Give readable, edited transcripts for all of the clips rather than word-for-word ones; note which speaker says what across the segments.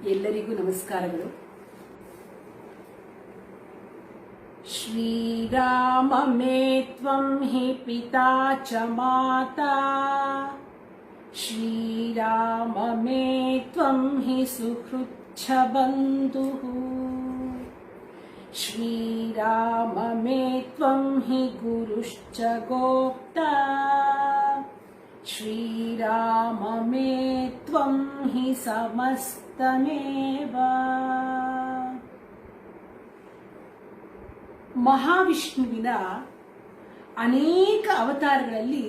Speaker 1: ಎಲ್ಲರಿಗೂ ನಮಸ್ಕಾರಗಳು. ಶ್ರೀರಾಮ ಮೇ ತ್ವಂ ಹಿ ಪಿತಾ ಚ ಮಾತಾ, ಶ್ರೀರಾಮ ಮೇ ತ್ವಂ ಹಿ ಸುಹೃತ್ ಚ ಬಂಧುಃ, ಶ್ರೀರಾಮ ಮೇ ತ್ವಂ ಹಿ ಗುರುಶ್ಚ ಗೋಪ್ತಾ, ಶ್ರೀರಾಮ ಮೇ ತ್ವಂ ಹಿ ಸಮಸ್ತಮೇವ. ಮಹಾವಿಷ್ಣುವಿನ ಅನೇಕ ಅವತಾರಗಳಲ್ಲಿ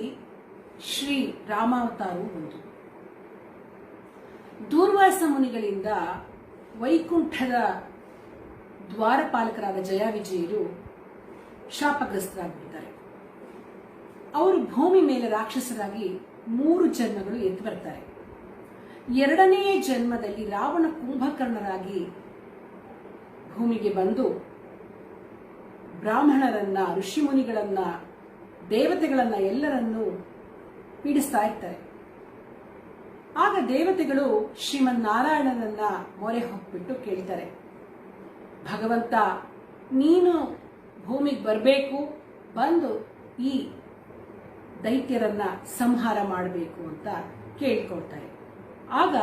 Speaker 1: ಶ್ರೀ ರಾಮಾವತಾರವು ಒಂದು. ದೂರ್ವಾಸ ಮುನಿಗಳಿಂದ ವೈಕುಂಠದ ದ್ವಾರಪಾಲಕರಾದ ಜಯವಿಜಯರು ಶಾಪಗ್ರಸ್ತರಾಗಿದ್ದಾರೆ. ಅವರು ಭೂಮಿ ಮೇಲೆ ರಾಕ್ಷಸರಾಗಿ 3 ಜನ್ಮಗಳು ಎದ್ದು ಬರ್ತಾರೆ. 2ನೇ ಜನ್ಮದಲ್ಲಿ ರಾವಣ ಕುಂಭಕರ್ಣರಾಗಿ ಭೂಮಿಗೆ ಬಂದು ಬ್ರಾಹ್ಮಣರನ್ನ, ಋಷಿಮುನಿಗಳನ್ನ, ದೇವತೆಗಳನ್ನ ಎಲ್ಲರನ್ನೂ ಪೀಡಿಸ್ತಾ ಇರ್ತಾರೆ. ಆಗ ದೇವತೆಗಳು ಶ್ರೀಮನ್ನಾರಾಯಣನನ್ನ ಮೊರೆ ಹೋಗ್ಬಿಟ್ಟು ಕೇಳ್ತಾರೆ, ಭಗವಂತ ನೀನು ಭೂಮಿಗೆ ಬರಬೇಕು, ಬಂದು ಈ ದೈತ್ಯರನ್ನ ಸಂಹಾರ ಮಾಡಬೇಕು ಅಂತ ಕೇಳಿಕೊಳ್ತಾರೆ. ಆಗ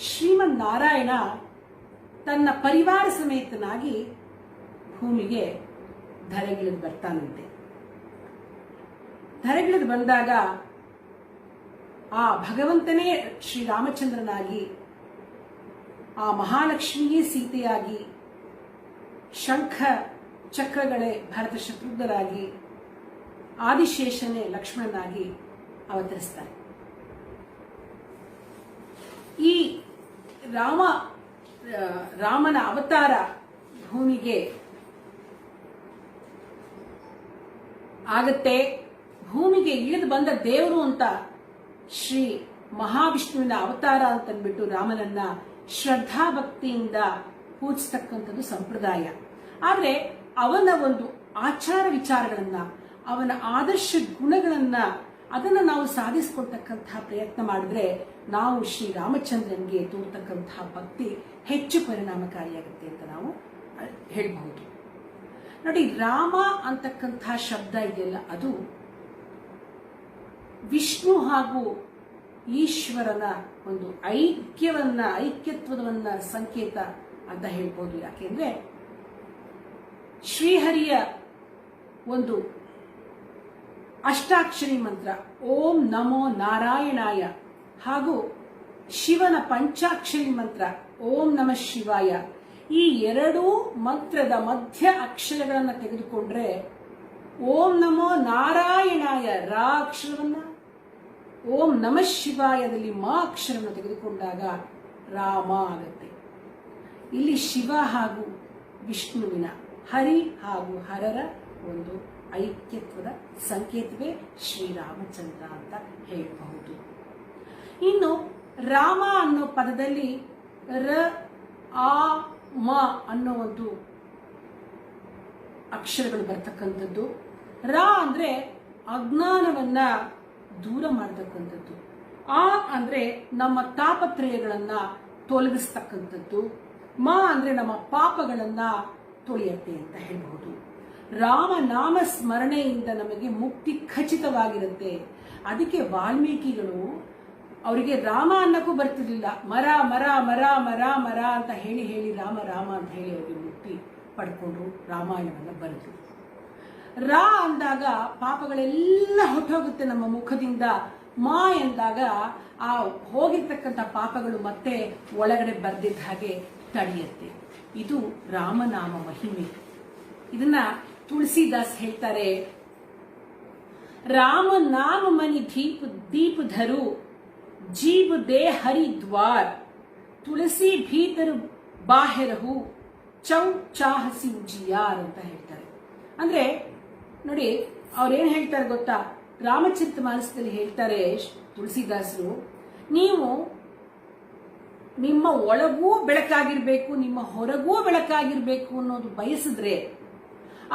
Speaker 1: ಶ್ರೀಮನ್ನಾರಾಯಣ ತನ್ನ ಪರಿವಾರ ಸಮೇತನಾಗಿ ಭೂಮಿಗೆ ಧರೆಗಿಳಿದು ಬರ್ತಾನಂತೆ. ಧರೆಗಿಳಿದು ಬಂದಾಗ ಆ ಭಗವಂತನೇ ಶ್ರೀರಾಮಚಂದ್ರನಾಗಿ, ಆ ಮಹಾಲಕ್ಷ್ಮಿಯೇ ಸೀತೆಯಾಗಿ, ಶಂಖ ಚಕ್ರಗಳೇ ಭರತ ಶತ್ರುಘ್ನರಾಗಿ, ಆದಿಶೇಷನೇ ಲಕ್ಷ್ಮಣನಾಗಿ ಅವತರಿಸ್ತಾರೆ. ಈ ರಾಮನ ಅವತಾರ ಭೂಮಿಗೆ ಆಗತ್ತೆ. ಭೂಮಿಗೆ ಇಳಿದು ಬಂದ ದೇವರು ಅಂತ ಶ್ರೀ ಮಹಾವಿಷ್ಣುವಿನ ಅವತಾರ ಅಂತಂದ್ಬಿಟ್ಟು ರಾಮನನ್ನ ಶ್ರದ್ಧಾ ಭಕ್ತಿಯಿಂದ ಪೂಜಿಸ್ತಕ್ಕಂಥದ್ದು ಸಂಪ್ರದಾಯ. ಆದ್ರೆ ಅವನ ಒಂದು ಆಚಾರ ವಿಚಾರಗಳನ್ನ, ಅವನ ಆದರ್ಶ ಗುಣಗಳನ್ನ, ಅದನ್ನ ನಾವು ಸಾಧಿಸಿಕೊಳ್ತಕ್ಕಂತಹ ಪ್ರಯತ್ನ ಮಾಡಿದ್ರೆ ನಾವು ಶ್ರೀರಾಮಚಂದ್ರನ್ಗೆ ತೋರ್ತಕ್ಕಂತಹ ಭಕ್ತಿ ಹೆಚ್ಚು ಪರಿಣಾಮಕಾರಿಯಾಗುತ್ತೆ ಅಂತ ನಾವು ಹೇಳಬಹುದು. ನೋಡಿ, ರಾಮ ಅಂತಕ್ಕಂತಹ ಶಬ್ದ ಇದೆಯಲ್ಲ, ಅದು ವಿಷ್ಣು ಹಾಗೂ ಈಶ್ವರನ ಒಂದು ಐಕ್ಯತ್ವದ ಸಂಕೇತ ಅಂತ ಹೇಳ್ಬೋದು. ಯಾಕೆಂದ್ರೆ ಶ್ರೀಹರಿಯ ಒಂದು ಅಷ್ಟಾಕ್ಷರಿ ಮಂತ್ರ ಓಂ ನಮೋ ನಾರಾಯಣಾಯ ಹಾಗೂ ಶಿವನ ಪಂಚಾಕ್ಷರಿ ಮಂತ್ರ ಓಂ ನಮಃ ಶಿವಾಯ, ಈ 2 ಮಂತ್ರದ ಮಧ್ಯ ಅಕ್ಷರಗಳನ್ನು ತೆಗೆದುಕೊಂಡ್ರೆ ಓಂ ನಮೋ ನಾರಾಯಣಾಯ ರಾ ಅಕ್ಷರವನ್ನ, ಓಂ ನಮಃ ಶಿವಾಯದಲ್ಲಿ ಮಾ ಅಕ್ಷರವನ್ನು ತೆಗೆದುಕೊಂಡಾಗ ರಾಮ ಆಗುತ್ತೆ. ಇಲ್ಲಿ ಶಿವ ಹಾಗೂ ವಿಷ್ಣುವಿನ, ಹರಿ ಹಾಗೂ ಹರರ ಒಂದು ಐಕ್ಯತ್ವದ ಸಂಕೇತವೇ ಶ್ರೀರಾಮಚಂದ್ರ ಅಂತ ಹೇಳಬಹುದು. ಇನ್ನು ರಾಮ ಅನ್ನೋ ಪದದಲ್ಲಿ ರ ಆ ಮ ಅನ್ನೋ ಒಂದು ಅಕ್ಷರಗಳು ಬರ್ತಕ್ಕಂಥದ್ದು. ರಾ ಅಂದ್ರೆ ಅಜ್ಞಾನವನ್ನ ದೂರ ಮಾಡತಕ್ಕಂಥದ್ದು, ಆ ಅಂದ್ರೆ ನಮ್ಮ ತಾಪತ್ರಯಗಳನ್ನ ತೊಲಗಿಸ್ತಕ್ಕಂಥದ್ದು, ಮ ಅಂದ್ರೆ ನಮ್ಮ ಪಾಪಗಳನ್ನ ತೊಳೆಯತ್ತೆ ಅಂತ ಹೇಳಬಹುದು. ರಾಮ ನಾಮ ಸ್ಮರಣೆಯಿಂದ ನಮಗೆ ಮುಕ್ತಿ ಖಚಿತವಾಗಿರುತ್ತೆ. ಅದಕ್ಕೆ ವಾಲ್ಮೀಕಿಗಳು ಅವರಿಗೆ ರಾಮ ಅನ್ನಕ್ಕೂ ಬರ್ತಿರ್ಲಿಲ್ಲ, ಮರ ಮರ ಮರ ಮರ ಮರ ಅಂತ ಹೇಳಿ ರಾಮ ರಾಮ ಅಂತ ಹೇಳಿ ಅವರಿಗೆ ಮುಕ್ತಿ ಪಡ್ಕೊಂಡ್ರು, ರಾಮಾಯಣವನ್ನ ಬರೆದ್ರು. ರಾ ಅಂದಾಗ ಪಾಪಗಳೆಲ್ಲ ಹೊಟ್ಟೋಗುತ್ತೆ ನಮ್ಮ ಮುಖದಿಂದ. ಮಾ ಎಂದಾಗ ಆ ಹೋಗಿರ್ತಕ್ಕಂಥ ಪಾಪಗಳು ಮತ್ತೆ ಒಳಗಡೆ ಬರ್ದಿದ್ದ ಹಾಗೆ ತಡೆಯುತ್ತೆ. ಇದು ರಾಮನಾಮ ಮಹಿಮೆ. ಇದನ್ನ ತುಳಸಿದಾಸ್ ಹೇಳ್ತಾರೆ, ರಾಮ ನಾಮ ಮನಿ ದೀಪ ಧರು, ಜೀವ ದೇ ಹರಿದ್ವಾರ್, ತುಳಸಿ ಭೀತರು ಬಾಹೆರಹು, ಚೌ ಚಾಹಸಿ ಉಜಿಯಾರ್ ಅಂತ ಹೇಳ್ತಾರೆ. ಅಂದ್ರೆ ನೋಡಿ, ಅವ್ರೇನ್ ಹೇಳ್ತಾರೆ ಗೊತ್ತಾ, ರಾಮಚರಿತ ಮಾನಸದಲ್ಲಿ ಹೇಳ್ತಾರೆ ತುಳಸಿದಾಸರು, ನೀವು ನಿಮ್ಮ ಒಳಗೂ ಬೆಳಕಾಗಿರ್ಬೇಕು, ನಿಮ್ಮ ಹೊರಗೂ ಬೆಳಕಾಗಿರ್ಬೇಕು ಅನ್ನೋದು ಬಯಸಿದ್ರೆ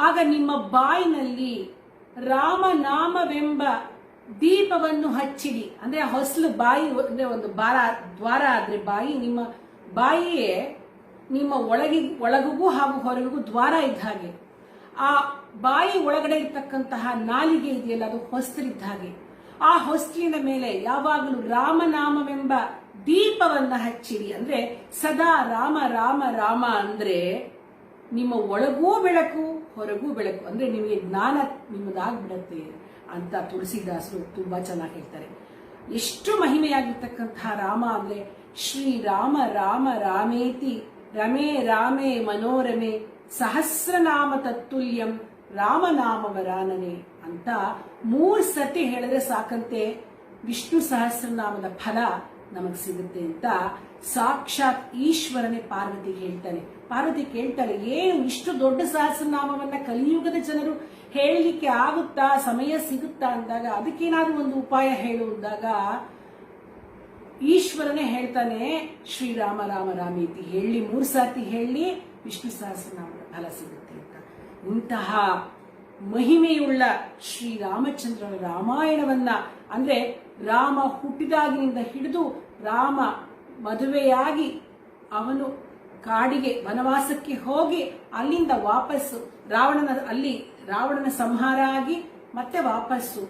Speaker 1: ಆಗ ನಿಮ್ಮ ಬಾಯಿನಲ್ಲಿ ರಾಮನಾಮವೆಂಬ ದೀಪವನ್ನು ಹಚ್ಚಿಡಿ. ಅಂದ್ರೆ ಹೊಸಲು ಬಾಯಿ ಅಂದ್ರೆ ಒಂದು ದ್ವಾರ ಆದ್ರೆ ಬಾಯಿ, ನಿಮ್ಮ ಬಾಯಿಯೇ ನಿಮ್ಮ ಒಳಗಿಗೂ ಹಾಗೂ ಹೊರಗಿಗೂ ದ್ವಾರ ಇದ್ದ ಹಾಗೆ. ಆ ಬಾಯಿ ಒಳಗಡೆ ಇರ್ತಕ್ಕಂತಹ ನಾಲಿಗೆ ಇದೆಯಲ್ಲ, ಅದು ಹೊಸ್ತಿರಿದ್ದ ಹಾಗೆ. ಆ ಹೊಸ್ತಿಲಿನ ಮೇಲೆ ಯಾವಾಗಲೂ ರಾಮನಾಮವೆಂಬ ದೀಪವನ್ನ ಹಚ್ಚಿರಿ. ಅಂದ್ರೆ ಸದಾ ರಾಮ ರಾಮ ರಾಮ ಅಂದ್ರೆ ನಿಮ್ಮ ಒಳಗೂ ಬೆಳಕು ಹೊರಗೂ ಬೆಳಕು, ಅಂದ್ರೆ ನಿಮಗೆ ಜ್ಞಾನ ನಿಮ್ಮದಾಗ್ಬಿಡತ್ತೆ ಅಂತ ತುಳಸಿದಾಸರು ತುಂಬಾ ಚೆನ್ನಾಗಿ ಹೇಳ್ತಾರೆ. ಎಷ್ಟು ಮಹಿಮೆಯಾಗಿರ್ತಕ್ಕಂತಹ ರಾಮ ಅಂದ್ರೆ ಶ್ರೀರಾಮ ರಾಮ ರಾಮೇತಿ ರಮೇ ರಾಮೇ ಮನೋರಮೆ ಸಹಸ್ರನಾಮ ತತ್ತುಲ್ಯಂ ರಾಮನಾಮವರಾನನೆ ಅಂತ 3 ಸತಿ ಹೇಳಿದ್ರೆ ಸಾಕಂತೆ ವಿಷ್ಣು ಸಹಸ್ರನಾಮದ ಫಲ ನಮಗ್ ಸಿಗುತ್ತೆ ಅಂತ ಸಾಕ್ಷಾತ್ ಈಶ್ವರನೇ ಪಾರ್ವತಿ ಹೇಳ್ತಾನೆ. ಪಾರ್ವತಿ ಕೇಳ್ತಾಳೆ, ಏನು ಇಷ್ಟು ದೊಡ್ಡ ಸಹಸ್ರನಾಮವನ್ನ ಕಲಿಯುಗದ ಜನರು ಹೇಳಲಿಕ್ಕೆ ಆಗುತ್ತಾ, ಸಮಯ ಸಿಗುತ್ತಾ ಅಂದಾಗ ಅದಕ್ಕೇನಾದ್ರೂ ಒಂದು ಉಪಾಯ ಹೇಳು ಅಂದಾಗ ಈಶ್ವರನೇ ಹೇಳ್ತಾನೆ, ಶ್ರೀರಾಮ ರಾಮ ರಾಮೇತಿ ಹೇಳಿ 3 ಸಾತಿ ಹೇಳಿ ವಿಷ್ಣು ಸಹಸ್ರನಾಮದ ಫಲ ಸಿಗುತ್ತೆ ಅಂತ. ಇಂತಹ ಮಹಿಮೆಯುಳ್ಳ ಶ್ರೀರಾಮಚಂದ್ರನ ರಾಮಾಯಣವನ್ನ, ಅಂದ್ರೆ ರಾಮ ಹುಟ್ಟಿದಾಗಿನಿಂದ ಹಿಡಿದು ರಾಮ ಮದುವೆಯಾಗಿ ಅವನು ಕಾಡಿಗೆ ವನವಾಸಕ್ಕೆ ಹೋಗಿ ಅಲ್ಲಿಂದ ವಾಪಸ್ಸು ರಾವಣನ ಸಂಹಾರ ಆಗಿ ಮತ್ತೆ ವಾಪಸ್ಸು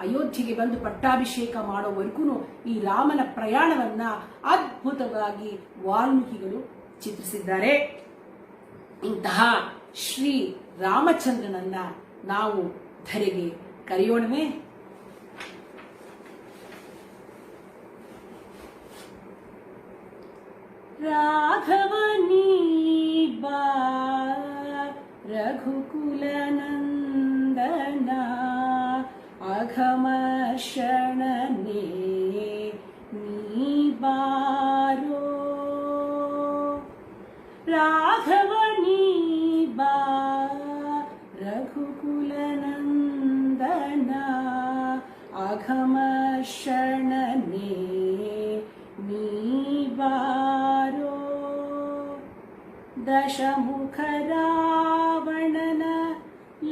Speaker 1: ಅಯೋಧ್ಯೆಗೆ ಬಂದು ಪಟ್ಟಾಭಿಷೇಕ ಮಾಡೋವರೆಗೂ ಈ ರಾಮನ ಪ್ರಯಾಣವನ್ನ ಅದ್ಭುತವಾಗಿ ವಾಲ್ಮೀಕಿಗಳು ಚಿತ್ರಿಸಿದ್ದಾರೆ. ಇಂತಹ ಶ್ರೀ ರಾಮಚಂದ್ರನನ್ನ ನಾವು ಧರೆಗೆ ಕರೆಯೋಣವೇ? ರಾಘವನೀ ಬಾ ರಘುಕುಲ ನಂದನ ಅಘಮರ್ಷಣನೆ ನೀ ಬಾರೋ. ರಾಘವನೀ ಬಾ ರಘುಕುಲ ನಂದನ ಅಘಮರ್ಷಣನೆ ನೀ ಬಾರೋ. ದಶಮುಖ ರಾವಣನ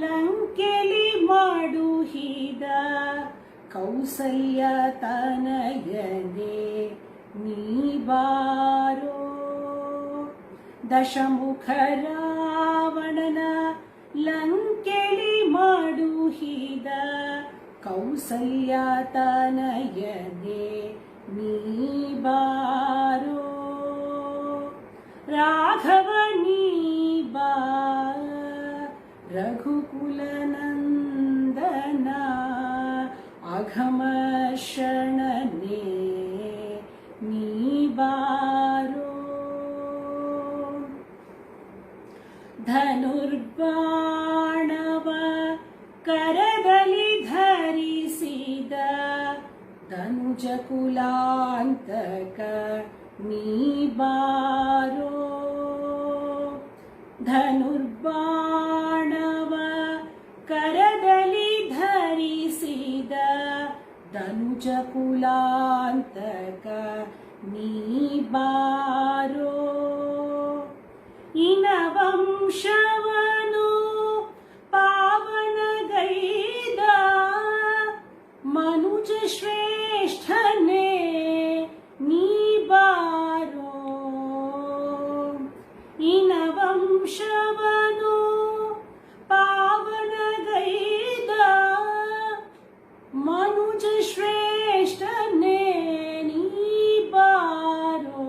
Speaker 1: ಲಂಕೆಲಿ ಮಾಡುಹಿದ ಕೌಸಲ್ಯ ತನಯನೆ ನೀ ಬಾರೋ. ದಶಮುಖ ರಾವಣನ ಲಂಕೆಲಿ ಮಾಡುಹಿದ ಕೌಸಲ್ಯ ತನಯನೆ ನೀ ಬಾರೋ. ರಾಘವನೀ ಬಾ ರಘುಕುಲ ನಂದನ ಅಘಮರ್ಷಣನೆ ನೀ ಬಾರೋ. ಧನುರ್ಬಾಣವ ಕರದಲ್ಲಿ ಧರಿಸಿದ ಧನುಜ ಕುಲಾಂತಕ ನೀ ಬಾರೋ. ಧನುರ್ಬಾಣವ ಕರದಲ್ಲಿ ಧರಿಸಿದ ಧನುಜ ಕುಲಾಂತಕ ನೀ ಬಾರೋ. ಇನವಂಶವನು ಪಾವನಗೈದ ಮನುಜ ಶ್ರೇಷ್ಠನೇ ನೀ ಬಾರೋ. ಇನವಂಶವನು ಪಾವನಗೈದ ಮನುಜ ಶ್ರೇಷ್ಠನೇ ನೀ ಬಾರೋ.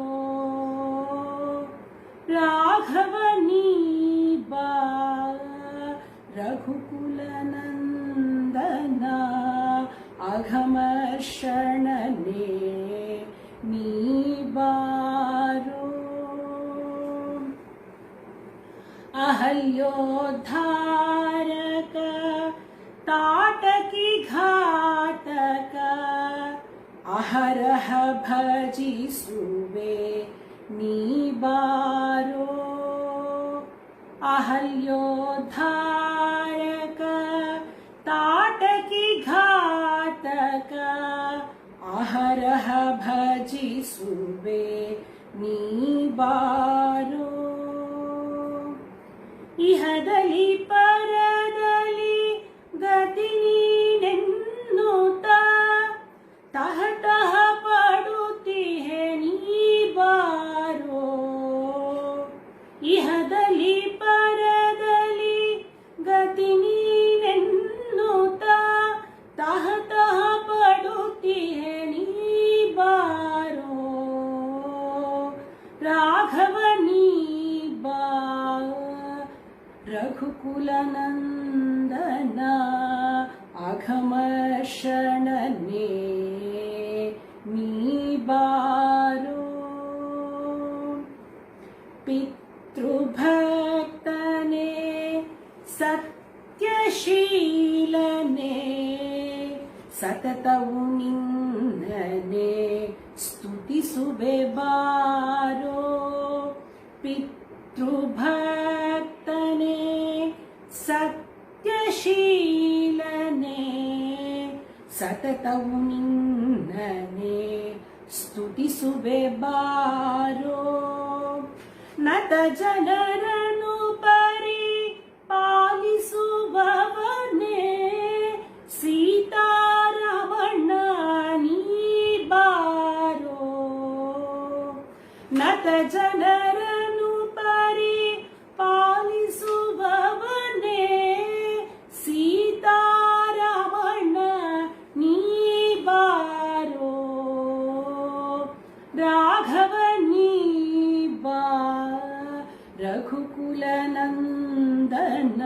Speaker 1: ರಾಘವನೀ ಬಾ ರಘುಕುಲ ನಂದನ ಅಘಮರ್ಷಣನೆ ನೀ ಬಾರೋ. ಅಹಲ್ಯೋದ್ಧಾರಕ ತಾಟಕಿ ಘಾತಕ ಅಹರಹ ಭಜಿಸುವೆ ನೀ ಬಾರೋ. ಅಹಲ್ಯೋದ್ಧಾರಕ ತಾಟಕಿ ಘಾತಕ ಅಹರಹ ಭಜಿಸುವೆ ನೀ ಬಾರೋ. ಇಹದಲ್ಲಿ ಪರದಲ್ಲಿ ಗತಿ ನೀನೆನ್ನುತ್ತ ತಹ ತಹ ಪಡುತ್ತಿಹೆ ನೀ ಬಾರೋ. ರಾಘವ ನೀ ಬಾ ರಘುಕುಲ ನಂದನ ಅಘಮರ್ಷಣನೆ ನೀ ಬಾರೋ ಪಿತೃಭಕ್ತನೆ ಸತ್ಯಶೀಲನೆ ಸತತವು ನಿನ್ನನೆ ಸ್ತುತಿಸುವೆ ಬಾರೋ ಪಿತೃಭಕ್ತನೆ ಸತ್ಯಶೀಲನೆ ಸತತವು ನಿನ್ನನೆ ಸ್ತುತಿಸುವೆ ಬಾರೋ ನತ ಜನರನ್ನು ಪರಿಪಾಲಿಸುವವನೇ ಸೀತಾರಮಣ ನೀ ಬಾರೋ ನತ ಜನರನ್ನು ಪರಿಪಾಲಿಸುವವನೇ ಸೀತಾರಮಣ ನೀ ಬಾರೋ ರಾಘವ ನೀ ಬಾ ರಘುಕುಲ ನಂದನ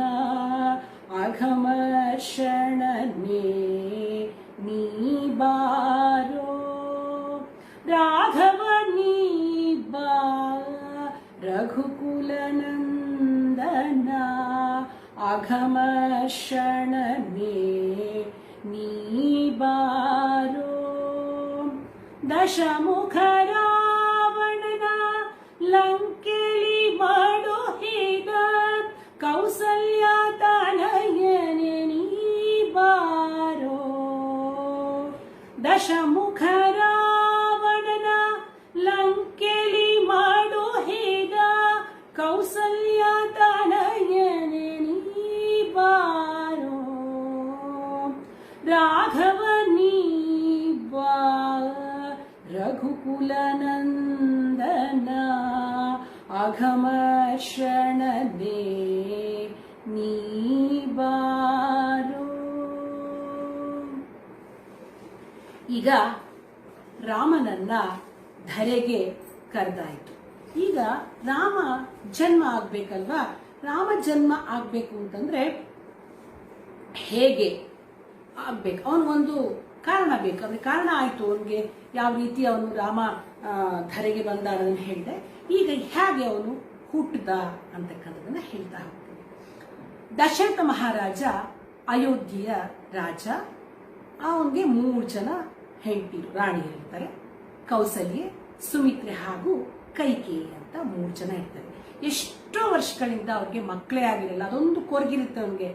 Speaker 1: ಅಘಮರ್ಷಣನೆ ನೀ ಬಾರೋ ರಾಘವ ನೀ ಬಾ ರಘುಕುಲ ನಂದನ ಅಘಮರ್ಷಣನೆ ನೀ ಬಾರೋ ದಶಮುಖ ರಾವಣನ ಲಂಕೆಲಿ ಮಾಡುಹಿದ ಕೌಸಲ್ಯ ತನಯನೆ ನೀ ಬಾರೋ ದಶಮುಖ ರಾವಣನ ಲಂಕೆಲಿ ಮಾಡುಹಿದ ಕೌಸಲ್ಯ ತನಯನೆ ನೀ ಬಾರೋ ರಾಘವ ನೀ ಬಾ ರಘುಕುಲ ನಂದನ ಅಘಮರ್ಷಣನೆ ನೀ ಬಾರೋ ಈಗ ರಾಮನನ್ನ ಧರೆಗೆ ಕರೆದಾಯಿತು. ಈಗ ರಾಮ ಜನ್ಮ ಆಗ್ಬೇಕಲ್ವಾ? ರಾಮ ಜನ್ಮ ಆಗ್ಬೇಕು ಅಂತಂದ್ರೆ ಹೇಗೆ ಆಗ್ಬೇಕು? ಅವನಿಗೊಂದು ಕಾರಣ ಬೇಕು. ಅವ್ರಿಗೆ ಕಾರಣ ಆಯ್ತು. ಅವನಿಗೆ ಯಾವ ರೀತಿ ಅವನು ರಾಮ ಧರೆಗೆ ಬಂದ ಅದನ್ನು ಹೇಳಿದೆ. ಈಗ ಹೇಗೆ ಅವನು ಹುಟ್ಟಿದ ಅಂತಕ್ಕಂಥದ್ದನ್ನ ಹೇಳ್ತಾ ಹೋಗ್ತೀನಿ. ದಶರಥ ಮಹಾರಾಜ ಅಯೋಧ್ಯೆಯ ರಾಜ. ಅವನಿಗೆ 3 ಜನ ಹೆಂಡತಿರು ರಾಣಿಯರಿರ್ತಾರೆ. ಕೌಸಲ್ಯೆ, ಸುಮಿತ್ರೆ ಹಾಗೂ ಕೈಕೇಯಿ ಅಂತ 3 ಜನ ಇರ್ತಾರೆ. ಎಷ್ಟೋ ವರ್ಷಗಳಿಂದ ಅವ್ರಿಗೆ ಮಕ್ಕಳೇ ಆಗಿರಲ್ಲ. ಅದೊಂದು ಕೊರಗಿರುತ್ತೆ ಅವನಿಗೆ.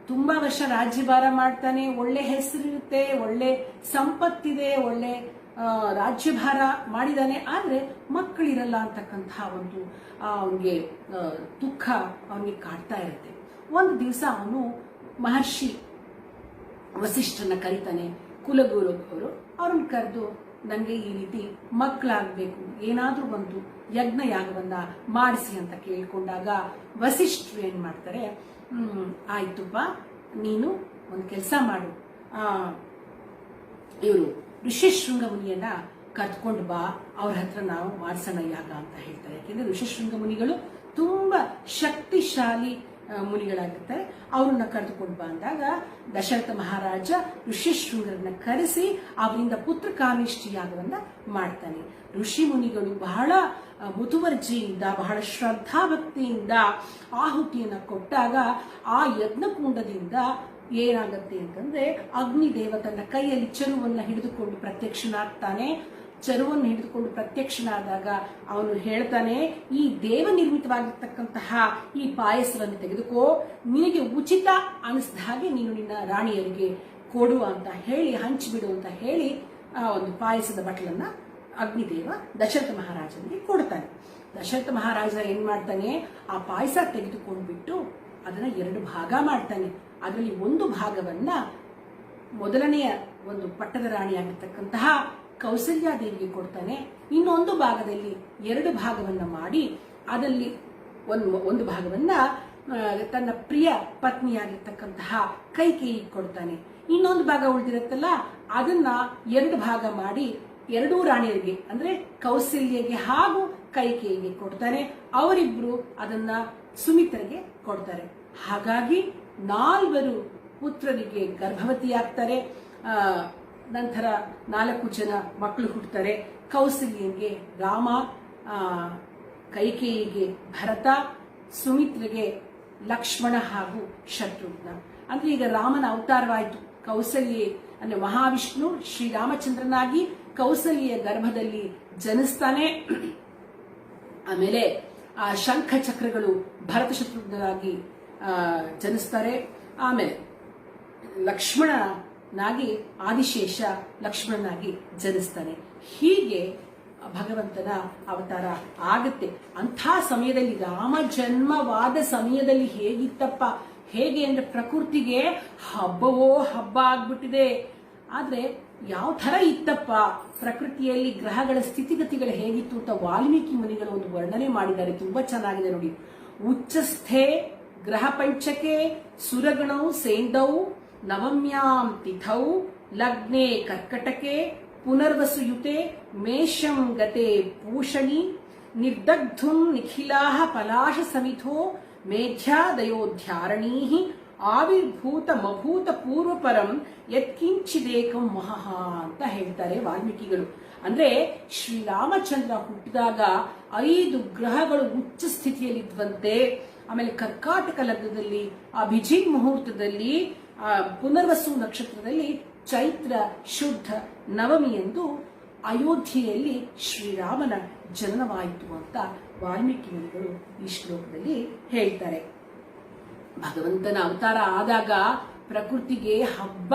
Speaker 1: ತುಂಬಾ ವರ್ಷ ರಾಜ್ಯಭಾರ ಮಾಡ್ತಾನೆ, ಒಳ್ಳೆ ಹೆಸರಿರುತ್ತೆ, ಒಳ್ಳೆ ಸಂಪತ್ತಿದೆ, ಒಳ್ಳೆ ರಾಜ್ಯಭಾರ ಮಾಡಿದಾನೆ. ಆದ್ರೆ ಮಕ್ಕಳಿರಲ್ಲ ಅಂತಕ್ಕಂತಹ ಒಂದು ಅವನಿಗೆ ದುಃಖ ಅವನಿಗೆ ಕಾಡ್ತಾ ಇರುತ್ತೆ. ಒಂದು ದಿವಸ ಅವನು ಮಹರ್ಷಿ ವಸಿಷ್ಠರನ್ನ ಕರೀತಾನೆ. ಕುಲಗುರು ಅವರು ಅವ್ರನ್ನ ಕರೆದು, ನನಗೆ ಈ ರೀತಿ ಮಕ್ಕಳಾಗಬೇಕು, ಏನಾದ್ರೂ ಒಂದು ಯಜ್ಞ ಯಾಗವನ್ನ ಮಾಡಿಸಿ ಅಂತ ಕೇಳ್ಕೊಂಡಾಗ ವಸಿಷ್ಠರು ಏನ್ ಮಾಡ್ತಾರೆ, ಆಯ್ತುಪ್ಪ, ನೀನು ಒಂದು ಕೆಲಸ ಮಾಡು, ಇವರು ಋಷಿಶೃಂಗ ಮುನಿಯನ್ನ ಕರ್ಕೊಂಡು ಬಾ, ಅವ್ರ ಹತ್ರ ನಾವು ಮಾಡ್ಸೋಣ ಯಾಗ ಅಂತ ಹೇಳ್ತಾರೆ. ಯಾಕೆಂದ್ರೆ ಋಷಿಶೃಂಗ ಮುನಿಗಳು ತುಂಬಾ ಶಕ್ತಿಶಾಲಿ ಮುನಿಗಳಾಗಿರ್ತಾರೆ. ಅವ್ರನ್ನ ಕರೆದುಕೊಂಡು ಬಾ ಅಂದಾಗ ದಶರಥ ಮಹಾರಾಜ ಋಷಿಶೃಂಗರನ್ನ ಕರೆಸಿ ಅವರಿಂದ ಪುತ್ರ ಕಾಮೇಷ್ಟಿ ಯಾಗವನ್ನ ಮಾಡ್ತಾನೆ. ಋಷಿ ಮುನಿಗಳು ಬಹಳ ಮುತುವರ್ಜಿಯಿಂದ, ಬಹಳ ಶ್ರದ್ಧಾಭಕ್ತಿಯಿಂದ ಆಹುತಿಯನ್ನ ಕೊಟ್ಟಾಗ ಆ ಯಜ್ಞಕುಂಡದಿಂದ ಏನಾಗತ್ತೆ ಅಂತಂದ್ರೆ ಅಗ್ನಿದೇವ ತನ್ನ ಕೈಯಲ್ಲಿ ಚರುವನ್ನ ಹಿಡಿದುಕೊಂಡು ಪ್ರತ್ಯಕ್ಷನಾಗ್ತಾನೆ. ಚರುವನ್ನು ಹಿಡಿದುಕೊಂಡು ಪ್ರತ್ಯಕ್ಷನಾದಾಗ ಅವನು ಹೇಳ್ತಾನೆ, ಈ ದೇವ ನಿರ್ಮಿತವಾಗಿರ್ತಕ್ಕಂತಹ ಈ ಪಾಯಸವನ್ನು ತೆಗೆದುಕೋ, ನಿನಗೆ ಉಚಿತ ಅನಿಸಿದ ಹಾಗೆ ನೀನು ನಿನ್ನ ರಾಣಿಯರಿಗೆ ಕೊಡು ಅಂತ ಹೇಳಿ, ಹಂಚಿಬಿಡು ಅಂತ ಹೇಳಿ ಆ ಒಂದು ಪಾಯಸದ ಬಟ್ಲನ್ನ ಅಗ್ನಿದೇವ ದಶರಥ ಮಹಾರಾಜನಿಗೆ ಕೊಡ್ತಾನೆ. ದಶರಥ ಮಹಾರಾಜ ಏನ್ ಮಾಡ್ತಾನೆ, ಆ ಪಾಯಸ ತೆಗೆದುಕೊಂಡ್ಬಿಟ್ಟು ಅದನ್ನ 2 ಭಾಗ ಮಾಡ್ತಾನೆ. ಅದರಲ್ಲಿ ಒಂದು ಭಾಗವನ್ನ ಮೊದಲನೆಯ ಒಂದು ಪಟ್ಟದ ರಾಣಿಯಾಗಿರ್ತಕ್ಕಂತಹ ಕೌಸಲ್ಯಾದೇವಿಗೆ ಕೊಡ್ತಾನೆ. ಇನ್ನೊಂದು ಭಾಗದಲ್ಲಿ 2 ಭಾಗವನ್ನ ಮಾಡಿ ಅದರಲ್ಲಿ ಒಂದು ಭಾಗವನ್ನ ತನ್ನ ಪ್ರಿಯ ಪತ್ನಿಯಾಗಿರ್ತಕ್ಕಂತಹ ಕೈಕೇಯಿಗೆ ಕೊಡ್ತಾನೆ. ಇನ್ನೊಂದು ಭಾಗ ಉಳಿದಿರುತ್ತಲ್ಲ ಅದನ್ನ 2 ಭಾಗ ಮಾಡಿ ಎರಡೂ ರಾಣಿಯರಿಗೆ ಅಂದ್ರೆ ಕೌಸಲ್ಯಗೆ ಹಾಗೂ ಕೈಕೇಯಿಗೆ ಕೊಡ್ತಾನೆ. ಅವರಿಬ್ರು ಅದನ್ನ ಸುಮಿತ್ರೆಗೆ ಕೊಡ್ತಾರೆ. ಹಾಗಾಗಿ 4 ಪುತ್ರರಿಗೆ ಗರ್ಭವತಿಯಾಗ್ತಾರೆ. ನಂತರ 4 ಜನ ಮಕ್ಕಳು ಹುಟ್ಟುತ್ತಾರೆ. ಕೌಸಲ್ಯನಿಗೆ ರಾಮ, ಕೈಕೇಯಿಗೆ ಭರತ, ಸುಮಿತ್ರೆಗೆ ಲಕ್ಷ್ಮಣ ಹಾಗೂ ಶತ್ರುಘ್ನ. ಅಂದ್ರೆ ಈಗ ರಾಮನ ಅವತಾರವಾಯಿತು. ಕೌಸಲ್ಯೆ ಅಂದ್ರೆ ಮಹಾವಿಷ್ಣು ಶ್ರೀರಾಮಚಂದ್ರನಾಗಿ ಕೌಸಲ್ಯ ಗರ್ಭದಲ್ಲಿ ಜನಿಸ್ತಾನೆ. ಆಮೇಲೆ ಆ ಶಂಖ ಚಕ್ರಗಳು ಭರತ ಶತ್ರುಘ್ನರಾಗಿ ಜನಿಸ್ತಾರೆ. ಆಮೇಲೆ ಲಕ್ಷ್ಮಣನಾಗಿ ಆದಿಶೇಷ ಲಕ್ಷ್ಮಣನಾಗಿ ಜನಿಸ್ತಾನೆ. ಹೀಗೆ ಭಗವಂತನ ಅವತಾರ ಆಗುತ್ತೆ. ಅಂಥ ಸಮಯದಲ್ಲಿ ರಾಮ ಜನ್ಮವಾದ ಸಮಯದಲ್ಲಿ ಹೇಗಿತ್ತಪ್ಪ, ಹೇಗೆ ಅಂದ್ರೆ ಪ್ರಕೃತಿಗೆ ಹಬ್ಬವೋ ಹಬ್ಬ ಆಗ್ಬಿಟ್ಟಿದೆ. ಆದ್ರೆ ಯಾವ ತರ ಇತ್ತಪ್ಪ ಪ್ರಕೃತಿಯಲ್ಲಿ, ಗ್ರಹಗಳ ಸ್ಥಿತಿಗತಿಗಳು ಹೇಗಿತ್ತು ಅಂತ ವಾಲ್ಮೀಕಿ ಮುನಿಗಳು ಒಂದು ವರ್ಣನೆ ಮಾಡಿದ್ದಾರೆ. ತುಂಬಾ ಚೆನ್ನಾಗಿದೆ ನೋಡಿ. ಉಚ್ಚಸ್ಥೆ ಗ್ರಹ ಪಂಚಕೆ ಸುರಗಣೌ ಸೇಂದೌ ನವಮ್ಯಾಂ ತಿಥೌ ಲಗ್ನೆ ಕರ್ಕಟಕೆ ಪುನರ್ವಸುಯುತೆ ಮೇಷಂ ಗತೆ ಪೂಷಣಿ ನಿರ್ದಗ್ಧುಂ ನಿಖಿಲಾಹ ಪಲಾಶ ಸಮಿಥೋ ಮೇಧ್ಯಾದಯೋಧ್ಯಾರಣೀ ಆವಿರ್ಭೂತ ಮಭೂತ ಪೂರ್ವಪರಂ ಯತ್ಕಿಂಚಿದೇಕಂ ಮಹಃ ಅಂತ ಹೇಳ್ತಾರೆ ವಾಲ್ಮೀಕಿಗಳು. ಅಂದ್ರೆ ಶ್ರೀರಾಮಚಂದ್ರ ಹುಟ್ಟಿದಾಗ 5 ಗ್ರಹಗಳು ಉಚ್ಚ ಸ್ಥಿತಿಯಲ್ಲಿದ್ವಂತೆ. ಆಮೇಲೆ ಕರ್ಕಾಟಕ ಲಗ್ನದಲ್ಲಿ ಅಭಿಜಿತ್ ಮುಹೂರ್ತದಲ್ಲಿ ಪುನರ್ವಸು ನಕ್ಷತ್ರದಲ್ಲಿ ಚೈತ್ರ ಶುದ್ಧ ನವಮಿ ಎಂದು ಅಯೋಧ್ಯೆಯಲ್ಲಿ ಶ್ರೀರಾಮನ ಜನನವಾಯಿತು ಅಂತ ವಾಲ್ಮೀಕಿ ಮುನಿಗಳು ಈ ಶ್ಲೋಕದಲ್ಲಿ ಹೇಳ್ತಾರೆ. ಭಗವಂತನ ಅವತಾರ ಆದಾಗ ಪ್ರಕೃತಿಗೆ ಹಬ್ಬ.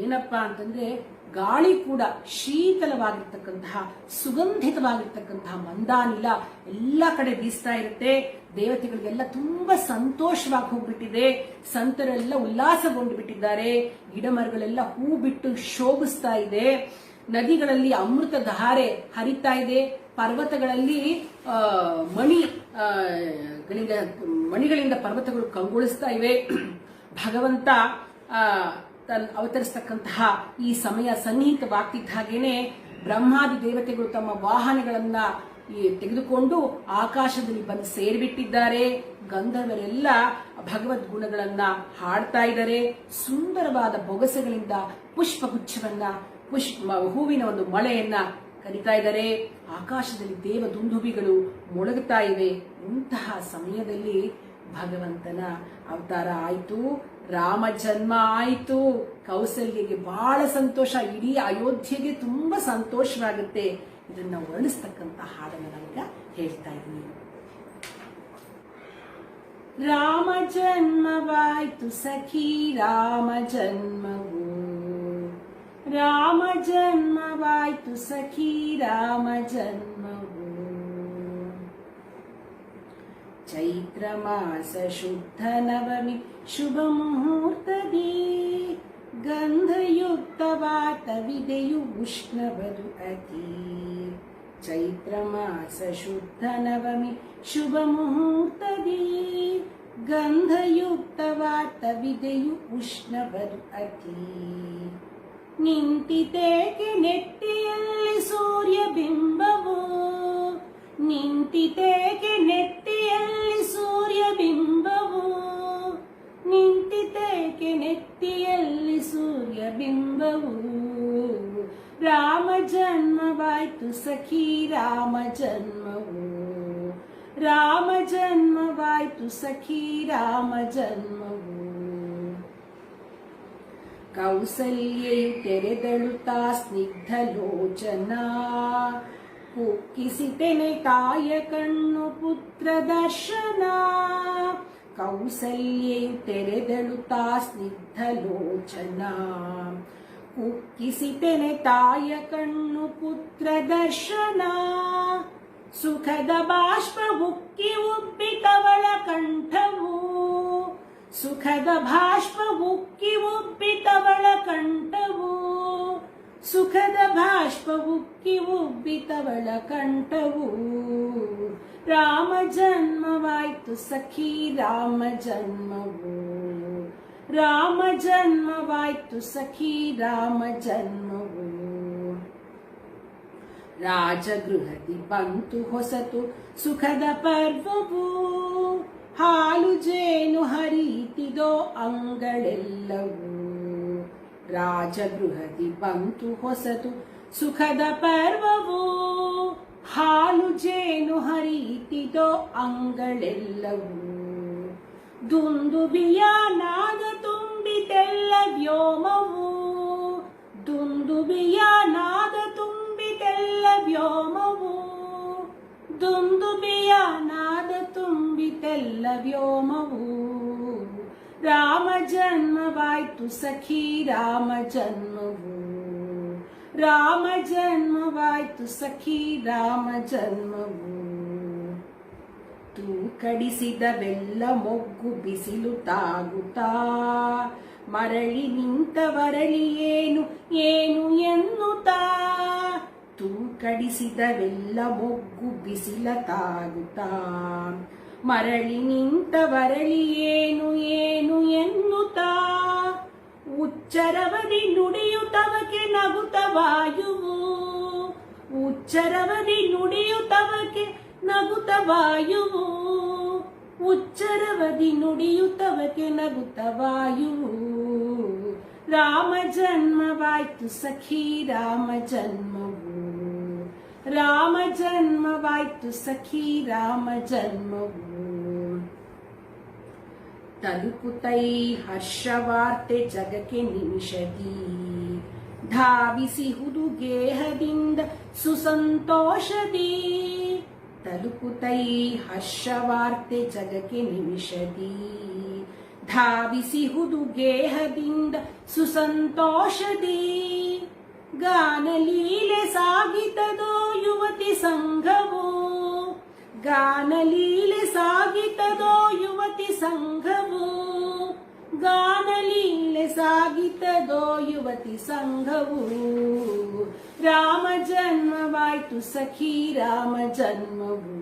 Speaker 1: ಏನಪ್ಪಾ ಅಂತಂದ್ರೆ ಗಾಳಿ ಕೂಡ ಶೀತಲವಾಗಿರ್ತಕ್ಕಂತಹ ಸುಗಂಧಿತವಾಗಿರ್ತಕ್ಕಂತಹ ಮಂದಾನಿಲ ಎಲ್ಲ ಕಡೆ ಬೀಸ್ತಾ ಇರುತ್ತೆ. ದೇವತೆಗಳಿಗೆಲ್ಲ ತುಂಬಾ ಸಂತೋಷವಾಗಿ ಹೋಗ್ಬಿಟ್ಟಿದೆ. ಸಂತರೆಲ್ಲ ಉಲ್ಲಾಸಗೊಂಡು ಬಿಟ್ಟಿದ್ದಾರೆ. ಗಿಡ ಮರಗಳೆಲ್ಲ ಹೂ ಬಿಟ್ಟು ಶೋಭಿಸ್ತಾ ಇದೆ. ನದಿಗಳಲ್ಲಿ ಅಮೃತ ಧಾರೆ ಹರಿತಾ ಇದೆ. ಪರ್ವತಗಳಲ್ಲಿ ಮಣಿಗಳಿಂದ ಪರ್ವತಗಳು ಕಂಗೊಳಿಸ್ತಾ ಇವೆ. ಭಗವಂತ ಅವತರಿಸ್ತಕ್ಕಂತಹ ಈ ಸಮಯ ಸನ್ನಿಹಿತವಾಗ್ತಿದ್ದ ಹಾಗೇನೆ ಬ್ರಹ್ಮಾದಿ ದೇವತೆಗಳು ತಮ್ಮ ವಾಹನಗಳನ್ನ ತೆಗೆದುಕೊಂಡು ಆಕಾಶದಲ್ಲಿ ಬಂದು ಸೇರಿಬಿಟ್ಟಿದ್ದಾರೆ. ಗಂಧರ್ವರೆಲ್ಲ ಭಗವದ್ ಗುಣಗಳನ್ನ ಹಾಡ್ತಾ ಇದ್ದಾರೆ. ಸುಂದರವಾದ ಬೊಗಸೆಗಳಿಂದ ಪುಷ್ಪಗುಚ್ಛವನ್ನ ಹೂವಿನ ಒಂದು ಮಳೆಯನ್ನ ಕರಿತಾ ಇದ್ದಾರೆ. ಆಕಾಶದಲ್ಲಿ ದೇವ ದುಂದುಬಿಗಳು ಮೊಳಗುತ್ತಾ ಇವೆ. ಇಂತಹ ಸಮಯದಲ್ಲಿ ಭಗವಂತನ ಅವತಾರ ಆಯಿತು. ರಾಮ ಜನ್ಮ ಆಯಿತು. ಕೌಸಲ್ಯಗೆ ಬಹಳ ಸಂತೋಷ. ಇಡೀ ಅಯೋಧ್ಯೆಗೆ ತುಂಬಾ ಸಂತೋಷವಾಗುತ್ತೆ. ಇದನ್ನ ವರ್ಣಿಸ್ತಕ್ಕಂತ ಹಾಡನ್ನು ನಾನೀಗ ಹೇಳ್ತಾ ಇದ್ದೀನಿ. ರಾಮ ಜನ್ಮವಾಯ್ತು ಸಖಿ ರಾಮ ಜನ್ಮವು, ರಾಮ ಜನ್ಮವಾಯ್ತು ಸಖಿ ರಾಮ ಜನ್ಮವು. ಚೈತ್ರ ಮಾಸ ಶುದ್ಧ ನವಮಿ ಶುಭ ಮುಹೂರ್ತದಿ ಗಂಧಯುಕ್ತವಾತ ವಿದೆಯು ಉಷ್ಣವದು ಅತಿ. ಚೈತ್ರ ಮಾಸ ಶುದ್ಧ ನವಮಿ ಶುಭ ಮುಹೂರ್ತದಿ ಗಂಧಯುಕ್ತವಾತ ವಿದೆಯು ಉಷ್ಣವದು ಅತಿ. ನಿಂತಿತೇಕೆ ನೆತ್ತಿಯಲ್ಲಿ ಸೂರ್ಯ ಬಿಂಬವು, ನಿಂತಿತೇಕೆ ನೆತ್ತಿಯಲ್ಲಿ ಸೂರ್ಯ ಬಿಂಬವು, ನಿಂತಿತೇಕೆ ನೆತ್ತಿಯಲ್ಲಿ ಸೂರ್ಯ ಬಿಂಬವು. ರಾಮ ಜನ್ಮವಾಯ್ತು ಸಖಿ ರಾಮ ಜನ್ಮವು, ರಾಮ ಜನ್ಮವಾಯ್ತು ಸಖಿ ರಾಮ ಜನ್ಮವು. ಕೌಸಲ್ಯೆಯು ತೆರೆದಳು ತಾ ಸ್ನಿಗ್ಧ ಲೋಚನ, ಕುಕ್ಕಿಸಿತೆನೆ ತಾಯ ಕಣ್ಣು ಪುತ್ರ ದರ್ಶನ. ಕೌಸಲ್ಯೆಯು ತೆರೆದಳು ತಾ ಸ್ನಿಗ್ಧ ಲೋಚನ, ಕುಕ್ಕಿಸಿತೆನೆ ತಾಯ ಕಣ್ಣು ಪುತ್ರ ದರ್ಶನ. ಸುಖದ ಬಾಷ್ಪ ಉಕ್ಕಿ ಉಬ್ಬಿತವಳ ಕಂಠವು, ಸುಖದ ಬಾಷ್ಪ ಉಕ್ಕಿ ಉಬ್ಬಿತವಳ ಕಂಠವು, ಸುಖದ ಬಾಷ್ಪ ಉಕ್ಕಿ ಉಬ್ಬಿತವಳ ಕಂಠವು. ರಾಮ ಜನ್ಮವಾಯ್ತು ಸಖಿ ರಾಮ ಜನ್ಮವು, ರಾಮ ಜನ್ಮವಾಯ್ತು ಸಖಿ ರಾಮ ಜನ್ಮವು. ರಾಜಗೃಹದಿ ಬಂತು ಹೊಸತು ಸುಖದ ಪರ್ವವು, ಹಾಲು ಜೇನು ಹರಿಯುತ್ತಿದೋ ಅಂಗಳೆಲ್ಲವೂ. ರಾಜಗೃಹದಿ ಬಂತು ಹೊಸತು ಸುಖದ ಪರ್ವವು, ಹಾಲು ಜೇನು ಹರಿಯುತ್ತಿದೋ ಅಂಗಳೆಲ್ಲವೂ. ದುಂದುಬಿಯ ನಾದ ತುಂಬಿತೆಲ್ಲ ವ್ಯೋಮವು, ದುಂದುಬಿಯ ನಾದ ತುಂಬಿತೆಲ್ಲ ವ್ಯೋಮವು, ದುಂದುಬಿಯ ನಾದ ತುಂಬಿತೆಲ್ಲ ವ್ಯೋಮವು. ರಾಮ ಜನ್ಮವಾಯ್ತು ಸಖಿ ರಾಮ ಜನ್ಮವು, ರಾಮ ಜನ್ಮವಾಯ್ತು ಸಖಿ ರಾಮ ಜನ್ಮವು. ತೂಕಡಿಸಿದವೆಲ್ಲ ಮೊಗ್ಗು ಬಿಸಿಲು ತಾಗುತ್ತಾ, ಮರಳಿ ನಿಂತವರಳಿ ಏನು ಏನು ಎನ್ನುತ್ತಾ. ತೂಕಡಿಸಿದವೆಲ್ಲ ಮೊಗ್ಗು ಬಿಸಿಲ ತಾಗುತ್ತಾ, ಮರಳಿ ನಿಂತವರಳಿ ಏನು ಏನು ಎನ್ನುತ್ತಾ. ಉಚ್ಚರವದಿ ನುಡಿಯುತ್ತವಕ್ಕೆ ನಗುತ್ತ ವಾಯುವು, ಉಚ್ಚರವದಿ ನುಡಿಯುತ್ತವಕ್ಕೆ ನಗುತ್ತ ವಾಯುವು, ಉಚ್ಚರವದಿ ನುಡಿಯುತ್ತವಕ್ಕೆ ನಗುತ್ತ ವಾಯುವು. ರಾಮ ಜನ್ಮವಾಯ್ತು ಸಖಿ ರಾಮ ಜನ್ಮವು, ರಾಮ ಜನ್ಮವಾಯ್ತು ಸಖಿ ರಾಮ ಜನ್ಮವು. ತಲುಪುತ್ತೈ ಹರ್ಷವಾರ್ತೆ ಜಗಕ್ಕೆ ನಿಮಿಷದಿ, ಧಾವಿಸಿಹುದು ಗೇಹದಿಂದ ಸುಸಂತೋಷದಿ. ತಲುಪುತ್ತೈ ಹರ್ಷವಾರ್ತೆ ಜಗಕ್ಕೆ ನಿಮಿಷದಿ, ಧಾವಿಸಿಹುದು ಗೇಹದಿಂದ ಸುಸಂತೋಷದಿ. ಗಾನಲೀಲೆ ಸಾಗಿತದೋ ಯುವತಿ ಸಂಘವು, ಗಾನಲೀಲೆ ಸಾಗಿತದೋ ಯುವತಿ ಸಂಘವು, ಗಾನಲೀಲೆ ಸಾಗಿತದೋ ಯುವತಿ ಸಂಘವು. ರಾಮ ಜನ್ಮವಾಯ್ತು ಸಖಿ ರಾಮ ಜನ್ಮವು,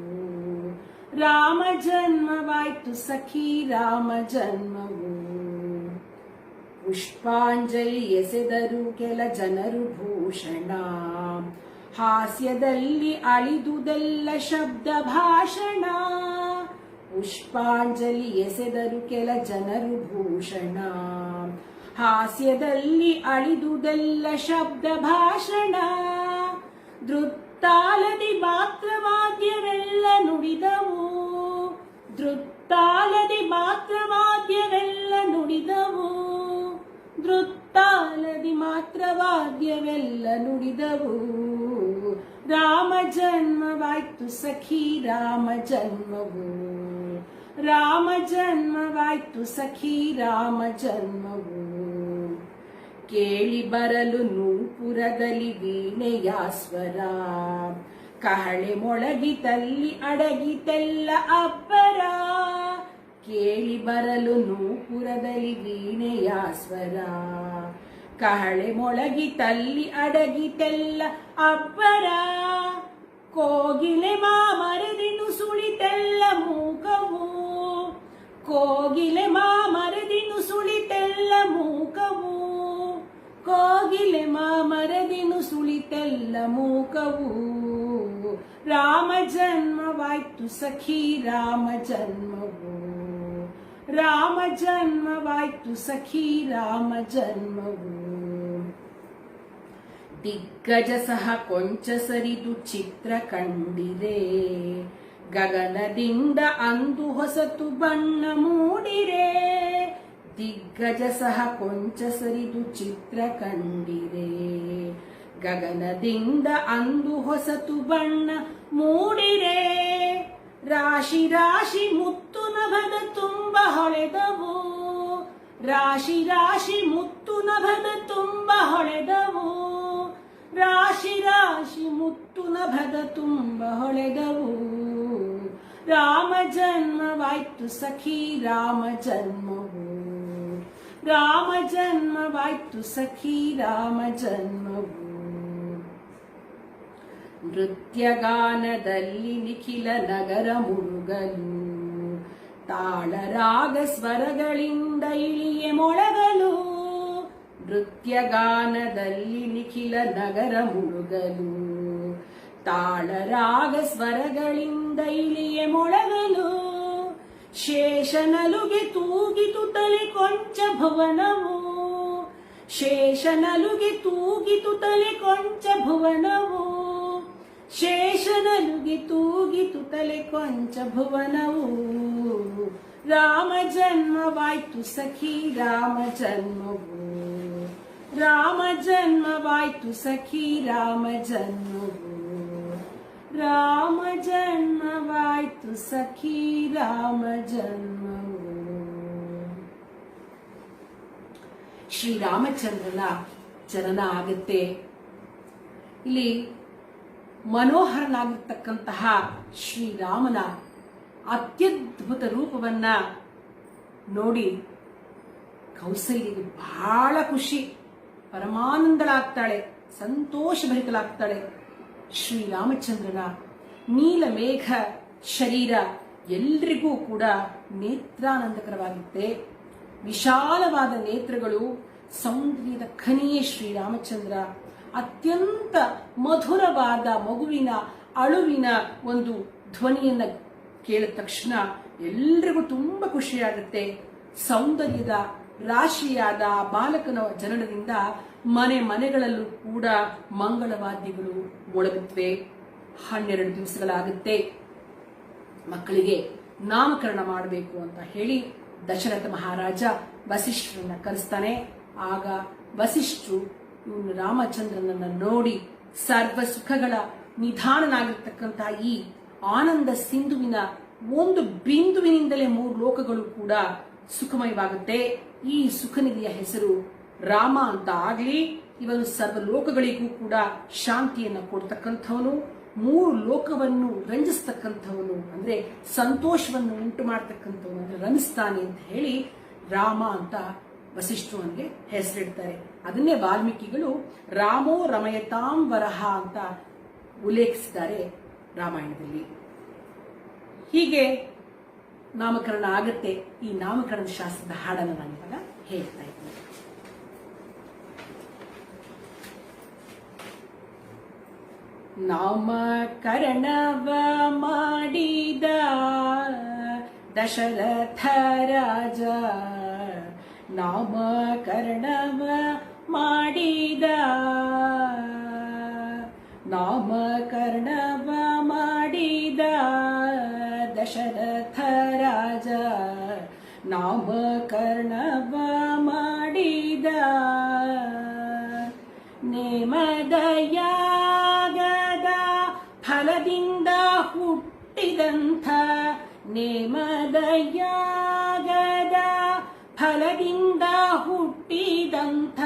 Speaker 1: ರಾಮ ಜನ್ಮವಾಯ್ತು ಸಖಿ ರಾಮ ಜನ್ಮವು. ಪುಷ್ಪಾಂಜಲಿ ಎಸೆದರು ಕೆಲ ಜನರು ಭೂಷಣ, ಹಾಸ್ಯದಲ್ಲಿ ಅಳಿದುದೆಲ್ಲ ಶಬ್ದ ಭಾಷಣ. ಪುಷ್ಪಾಂಜಲಿ ಎಸೆದರು ಕೆಲ ಜನರು ಭೂಷಣ, ಹಾಸ್ಯದಲ್ಲಿ ಅಳಿದುದೆಲ್ಲ ಶಬ್ದ ಭಾಷಣ. ಧೃತ್ತಾಲದಿ ಮಾತ್ರವಾದ್ಯವೆಲ್ಲ ನುಡಿದವು, ಧೃತ್ತಾಲದಿ ಮಾತ್ರವಾದ್ಯವೆಲ್ಲ ನುಡಿದವು, ಧೃತ್ತಾಲದಿ ಮಾತ್ರವಾದ್ಯವೆಲ್ಲ ನುಡಿದವು. ರಾಮ ಜನ್ಮವಾಯ್ತು ಸಖಿ ರಾಮ ಜನ್ಮವು, ರಾಮ ಜನ್ಮವಾಯ್ತು ಸಖಿ ರಾಮ ಜನ್ಮವು. ಕೇಳಿ ಬರಲು ನೂಪುರದಲ್ಲಿ ವೀಣೆಯ ಸ್ವರ, ಕಹಳೆ ಮೊಳಗಿತಲ್ಲಿ ಅಡಗಿತೆಲ್ಲ ಅಬ್ಬರ. ಕೇಳಿ ಬರಲು ನೂಪುರದಲ್ಲಿ ವೀಣೆಯ ಸ್ವರ, ಕಹಳೆ ಮೊಳಗಿತಲ್ಲಿ ಅಡಗಿತೆಲ್ಲ ಅಬ್ಬರ. ಕೋಗಿಲೆ ಮಾಮರದಿನು ಸುಳಿತೆಲ್ಲ ಮೂಕವು, ಕೋಗಿಲೆ ಮಾಮರದಿನು ಸುಳಿತೆಲ್ಲ ಮೂಕವು, ಕೋಗಿಲೆ ಮಾಮರದಿನು ಸುಳಿತೆಲ್ಲ ಮೂಕವು. ರಾಮ ಜನ್ಮವಾಯ್ತು ಸಖಿ ರಾಮ ಜನ್ಮವು, ರಾಮ ಜನ್ಮವಾಯ್ತು ಸಖಿ ರಾಮ ಜನ್ಮವು. ದಿಗ್ಗಜ ಸಹ ಕೊಂಚ ಸರಿದು ಚಿತ್ರ ಕಂಡಿರೆ, ಗಗನದಿಂದ ಅಂದು ಹೊಸತು ಬಣ್ಣ ಮೂಡಿರೆ. ದಿಗ್ಗಜ ಸಹ ಕೊಂಚ ಸರಿದು ಚಿತ್ರ ಕಂಡಿರೆ, ಗಗನದಿಂದ ಅಂದು ಹೊಸತು ಬಣ್ಣ ಮೂಡಿರೆ. ರಾಶಿ ರಾಶಿ ಮುತ್ತು ನಭದ ತುಂಬ ಹೊಳೆದವು, ರಾಶಿ ರಾಶಿ ಮುತ್ತು ನಭದ ತುಂಬ ಹೊಳೆದವು, ರಾಶಿ ರಾಶಿ ಮುತ್ತು ನಭದ ತುಂಬ ಹೊಳೆದವು. ರಾಮ ಜನ್ಮವಾಯ್ತು ಸಖಿ ರಾಮ ಜನ್ಮವು, ರಾಮ ಜನ್ಮವಾಯ್ತು ಸಖಿ ರಾಮ ಜನ್ಮವು. ನೃತ್ಯಗಾನದಲ್ಲಿ ನಿಖಿಲ ನಗರ ಮುಳುಗಲು, ತಾಳರಾಗ ಸ್ವರಗಳಿಂದ ಇಳಿಯೆ ಮೊಳಗಲು. ನೃತ್ಯಗಾನದಲ್ಲಿ ನಿಖಿಲ ನಗರ ಮುಳುಗಲು, ತಾಳರಾಗ ಸ್ವರಗಳಿಂದ ಇಳಿಯೆ ಮೊಳಗಲು ಶೇಷನಲುಗೆ ತೂಗಿತು ತಲೆ ಕೊಂಚ ಭುವನವು ಶೇಷನಲುಗೆ ತೂಗಿತು ತಲೆ ಕೊಂಚ ಭುವನವು ಶೇಷನಲುಗೆ ತೂಗಿತು ತಲೆ ಕೊಂಚ ಭುವನವು ರಾಮ ಜನ್ಮವಾಯ್ತು ಸಖಿ ರಾಮ ಜನ್ಮವು ರಾಮ ಜನ್ಮವಾಯ್ತು ಸಖಿ ರಾಮ ಜನ್ಮವು ರಾಮ ಜನ್ಮವಾಯ್ತು ಸಖಿ ರಾಮ ಜನ್ಮವು. ಶ್ರೀರಾಮಚಂದ್ರನ ಜನನ ಆಗುತ್ತೆ. ಇಲ್ಲಿ ಮನೋಹರನಾಗಿರ್ತಕ್ಕಂತಹ ಶ್ರೀರಾಮನ ಅತ್ಯದ್ಭುತ ರೂಪವನ್ನ ನೋಡಿ ಕೌಸಲ್ಯಗೆ ಬಹಳ ಖುಷಿ, ಪರಮಾನಂದಳಾಗ್ತಾಳೆ, ಸಂತೋಷಭರಿತಳಾಗ್ತಾಳೆ. ಶ್ರೀರಾಮಚಂದ್ರನ ನೀಲಮೇಘ ಶರೀರ ಎಲ್ರಿಗೂ ಕೂಡ ನೇತ್ರಾನಂದಕರವಾಗುತ್ತೆ. ವಿಶಾಲವಾದ ನೇತ್ರಗಳು, ಸೌಂದರ್ಯದ ಖನಿಯೇ ಶ್ರೀರಾಮಚಂದ್ರ. ಅತ್ಯಂತ ಮಧುರವಾದ ಮಗುವಿನ ಅಳುವಿನ ಒಂದು ಧ್ವನಿಯನ್ನ ಕೇಳಿದ ತಕ್ಷಣ ಎಲ್ರಿಗೂ ತುಂಬಾ ಖುಷಿಯಾಗುತ್ತೆ. ಸೌಂದರ್ಯದ ರಾಶಿಯಾದ ಬಾಲಕನ ಜನನದಿಂದ ಮನೆ ಮನೆಗಳಲ್ಲೂ ಕೂಡ ಮಂಗಳವಾದ್ಯಗಳು ಮೊಳಗುತ್ತವೆ. 12 ದಿವಸಗಳಾಗುತ್ತೆ. ಮಕ್ಕಳಿಗೆ ನಾಮಕರಣ ಮಾಡಬೇಕು ಅಂತ ಹೇಳಿ ದಶರಥ ಮಹಾರಾಜ ವಸಿಷ್ಠರನ್ನ ಕರೆಸ್ತಾನೆ. ಆಗ ವಸಿಷ್ಠರು ಇವನು ರಾಮಚಂದ್ರನನ್ನ ನೋಡಿ ಸರ್ವ ಸುಖಗಳ ನಿಧಾನನಾಗಿರ್ತಕ್ಕಂತಹ ಈ ಆನಂದ ಸಿಂಧುವಿನ ಒಂದು ಬಿಂದುವಿನಿಂದಲೇ 3 ಲೋಕಗಳು ಕೂಡ ಸುಖಮಯವಾಗುತ್ತೆ. ಈ ಸುಖನಿಧಿಯ ಹೆಸರು ರಾಮ ಅಂತ ಆಗ್ಲಿ, ಇವನು ಸರ್ವ ಲೋಕಗಳಿಗೂ ಕೂಡ ಶಾಂತಿಯನ್ನ ಕೊಡ್ತಕ್ಕಂಥವನು, 3 ಲೋಕವನ್ನು ರಂಜಿಸ್ತಕ್ಕಂಥವನು, ಅಂದ್ರೆ ಸಂತೋಷವನ್ನು ಉಂಟು ಮಾಡತಕ್ಕಂಥವನು, ಅಂದ್ರೆ ರಂಜಿಸ್ತಾನೆ ಅಂತ ಹೇಳಿ ರಾಮ ಅಂತ ವಸಿಷ್ಠರು ಅವನಿಗೆ ಹೆಸರಿಡ್ತಾರೆ. ಅದನ್ನೇ ವಾಲ್ಮೀಕಿಗಳು ರಾಮೋ ರಮಯತಾಂ ವರಹ ಅಂತ ಉಲ್ಲೇಖಿಸಿದ್ದಾರೆ ರಾಮಾಯಣದಲ್ಲಿ. ಹೀಗೆ ನಾಮಕರಣ ಆಗತ್ತೆ. ಈ ನಾಮಕರಣದ ಶಾಸ್ತ್ರದ ಹಾಡನ್ನು ನಾನು ಇವಾಗ ಹೇಳ್ತಾ ಇದ್ದೀನಿ. ನಾಮಕರಣವ ಮಾಡಿದ ದಶರಥ ರಾಜ, ನಾಮಕರಣವ ಮಾಡಿದ, ನಾಮಕರಣವ ಮಾಡಿದ ದಶರಥ ರಾಜ, ನಾಮಕರಣವ ಮಾಡಿದ. ನೇಮದಯಾಗದ ಫಲದಿಂದ ಹುಟ್ಟಿದಂಥ, ನೇಮದಯಾಗದ ಫಲದಿಂದ ಹುಟ್ಟಿದಂಥ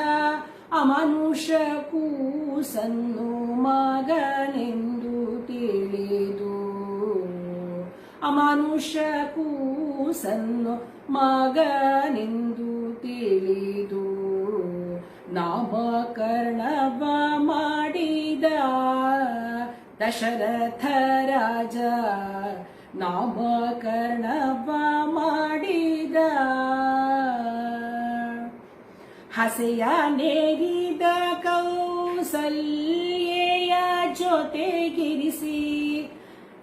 Speaker 1: ಅಮನುಷ್ಯ ಕೂಸನ್ನು ಮಗನೆಂದು ತಿಳಿದು, ಅಮನುಷ್ಯ ಕೂಸನ್ನು ಮಗನೆಂದು ತಿಳಿದು ನಾಮಕರಣವ ಮಾಡಿದ ದಶರಥ ರಾಜ, ನಾಮಕರಣವ ಮಾಡಿದ. ಹಸೆಯ ನೇರಿದ ಕೌಸಲ್ಯೆಯ ಜೊತೆಗಿರಿಸಿ,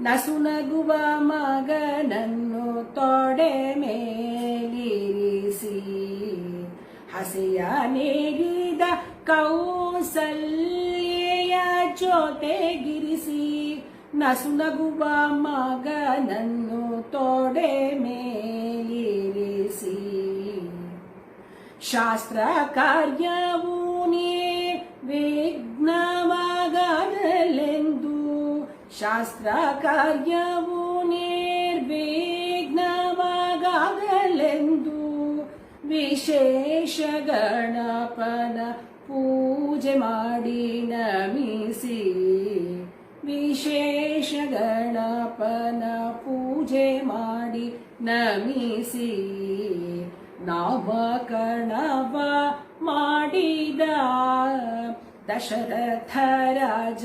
Speaker 1: ನಸುನಗುವ ಮಗನನ್ನು ತೊಡೆ ಮೇಲಿರಿಸಿ. ಹಸೆಯ ನೇರಿದ ಕೌಸಲ್ಯೆಯ ಜೊತೆಗಿರಿಸಿ, ನಸುನಗುವ ಮಗನನ್ನು ತೊಡೆ ಮೇಲಿರಿಸಿ. ಶಾಸ್ತ್ರ ಕಾರ್ಯವೂ ನಿರ್ವಿಘ್ನವಾಗಲೆಂದು, ಶಾಸ್ತ್ರ ಕಾರ್ಯವೂ ನಿರ್ವಿಘ್ನವಾಗಲೆಂದು ವಿಶೇಷ ಗಣಪನ ಪೂಜೆ ಮಾಡಿ ನಮಿಸಿ, ವಿಶೇಷ ಗಣಪನ ಪೂಜೆ ಮಾಡಿ ನಮಿಸಿ. ನಾಮಕರಣವ ಮಾಡಿದ ದಶರಥ ರಾಜ,